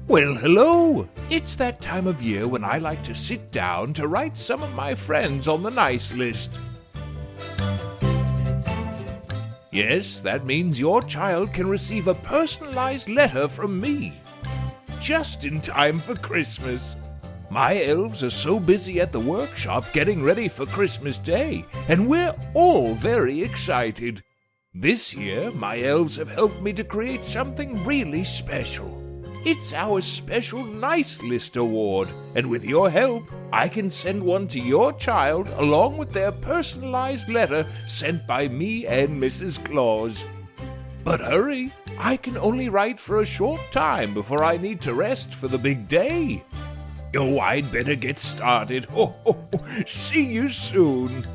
Well, hello! It's that time of year when I like to sit down to write some of my friends on the nice list. Yes, that means your child can receive a personalized letter from me. Just in time for Christmas. My elves are so busy at the workshop getting ready for Christmas Day, and we're all very excited. This year, my elves have helped me to create something really special. It's our special Nice List Award, and with your help, I can send one to your child along with their personalized letter sent by me and Mrs. Claus. But hurry, I can only write for a short time before I need to rest for the big day. Oh, I'd better get started. See you soon.